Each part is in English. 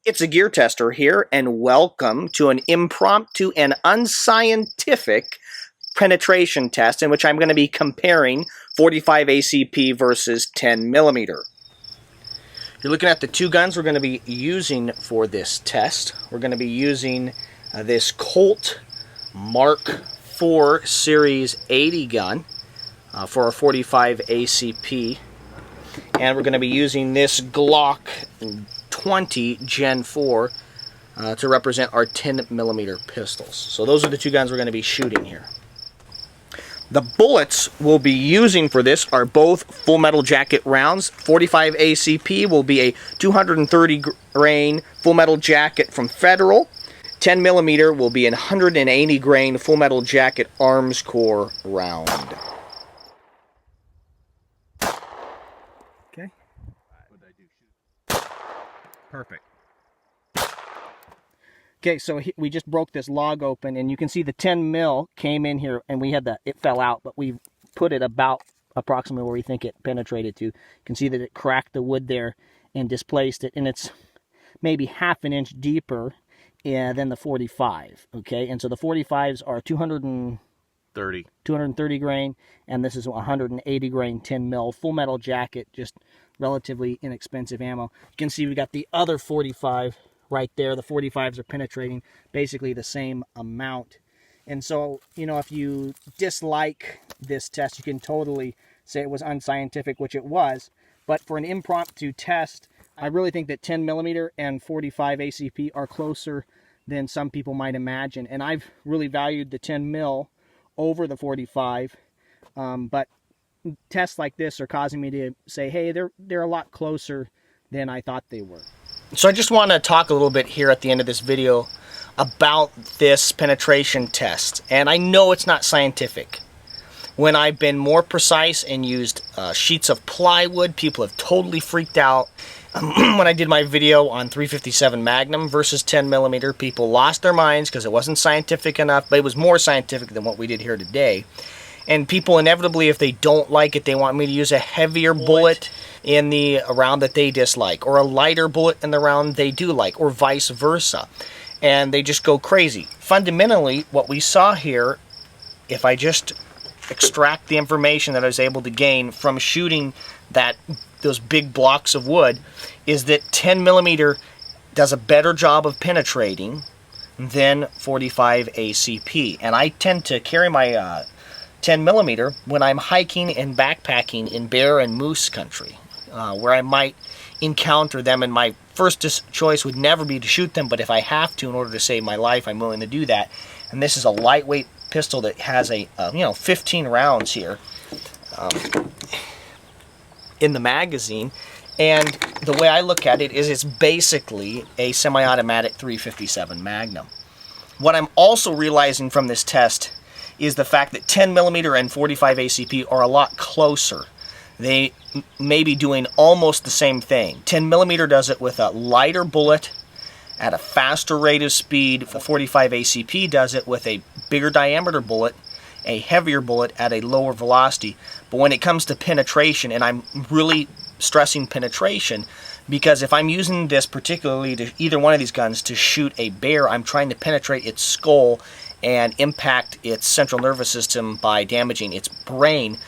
It's a gear tester here, and welcome to an impromptu and unscientific penetration test in which I'm going to be comparing 45 ACP versus 10 millimeter. You're looking at the two guns we're going to be using for this test. We're going to be using this Colt Mark IV Series 80 gun for our 45 ACP, and we're going to be using this Glock 20 Gen 4 to represent our 10 millimeter pistols. So those are the two guns we're going to be shooting here. The bullets we'll be using for this are both full metal jacket rounds. 45 ACP will be a 230 grain full metal jacket from Federal. 10 millimeter will be a 180 grain full metal jacket Arms Corps round. Okay. Perfect. Okay, so we just broke this log open, and you can see the 10 mil came in here, and we had it fell out, but we put it about approximately where we think it penetrated to. You can see that it cracked the wood there and displaced it, and it's maybe half an inch deeper than the 45. Okay, and so the 45s are 230 grain, and this is 180 grain 10 mil full metal jacket, just relatively inexpensive ammo. You can see we got the other 45 right there. The 45s are penetrating basically the same amount. And so, you know, if you dislike this test, you can totally say it was unscientific, which it was. But for an impromptu test, I really think that 10 millimeter and 45 ACP are closer than some people might imagine. And I've really valued the 10 mil over the 45. But tests like this are causing me to say, hey, they're a lot closer than I thought they were. So I just want to talk a little bit here at the end of this video about this penetration test. And I know it's not scientific. When I've been more precise and used sheets of plywood, people have totally freaked out. When I did my video on 357 Magnum versus 10 millimeter, people lost their minds because it wasn't scientific enough, but it was more scientific than what we did here today. And people inevitably, if they don't like it, they want me to use a heavier bullet in the round that they dislike, or a lighter bullet in the round they do like, or vice versa. And they just go crazy. Fundamentally, what we saw here, if I just extract the information that I was able to gain from shooting those big blocks of wood, is that 10 millimeter does a better job of penetrating than 45 ACP. And I tend to carry my 10 millimeter when I'm hiking and backpacking in bear and moose country, where I might encounter them, and my first choice would never be to shoot them, but if I have to in order to save my life, I'm willing to do that. And this is a lightweight pistol that has a 15 rounds here in the magazine, and the way I look at it is it's basically a semi-automatic 357 Magnum. What I'm also realizing from this test is the fact that 10 millimeter and 45 ACP are a lot closer. They may be doing almost the same thing. 10 millimeter does it with a lighter bullet at a faster rate of speed. The 45 ACP does it with a bigger diameter bullet, a heavier bullet at a lower velocity. But when it comes to penetration, and I'm really stressing penetration, because if I'm using this particularly to either one of these guns to shoot a bear, I'm trying to penetrate its skull and impact its central nervous system by damaging its brain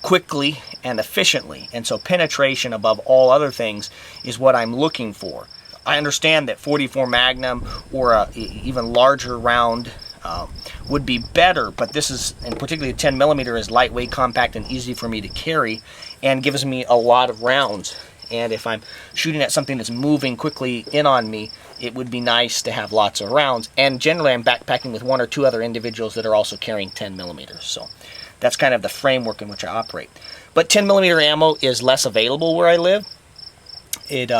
quickly and efficiently. And so penetration above all other things is what I'm looking for. I understand that 44 Magnum or a even larger round would be better, but this is, and particularly 10 millimeter, is lightweight, compact, and easy for me to carry, and gives me a lot of rounds. And if I'm shooting at something that's moving quickly in on me, it would be nice to have lots of rounds. And generally I'm backpacking with one or two other individuals that are also carrying 10 millimeters. So that's kind of the framework in which I operate. But 10 millimeter ammo is less available where I live. It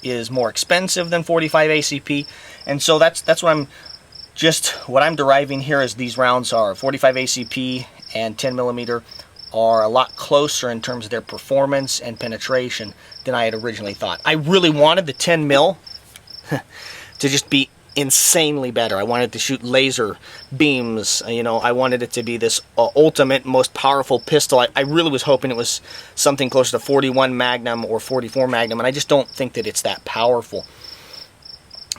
is more expensive than 45 ACP. And so that's what I'm deriving here is these rounds are 45 ACP and 10 millimeter are a lot closer in terms of their performance and penetration than I had originally thought. I really wanted the 10 mil to just be insanely better. I wanted to shoot laser beams. You know, I wanted it to be this ultimate, most powerful pistol. I really was hoping it was something closer to 41 Magnum or 44 Magnum, and I just don't think that it's that powerful.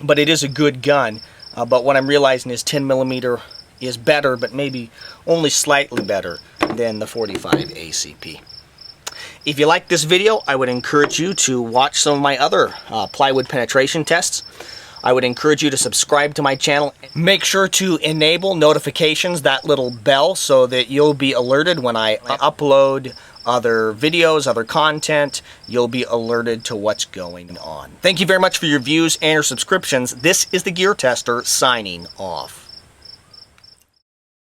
but it is a good gun. But what I'm realizing is 10mm is better, but maybe only slightly better than the 45 ACP. If you like this video, I would encourage you to watch some of my other plywood penetration tests. I would encourage you to subscribe to my channel. Make sure to enable notifications, that little bell, so that you'll be alerted when I upload other videos, other content. You'll be alerted to what's going on. Thank you very much for your views and your subscriptions. This is the Gear Tester signing off.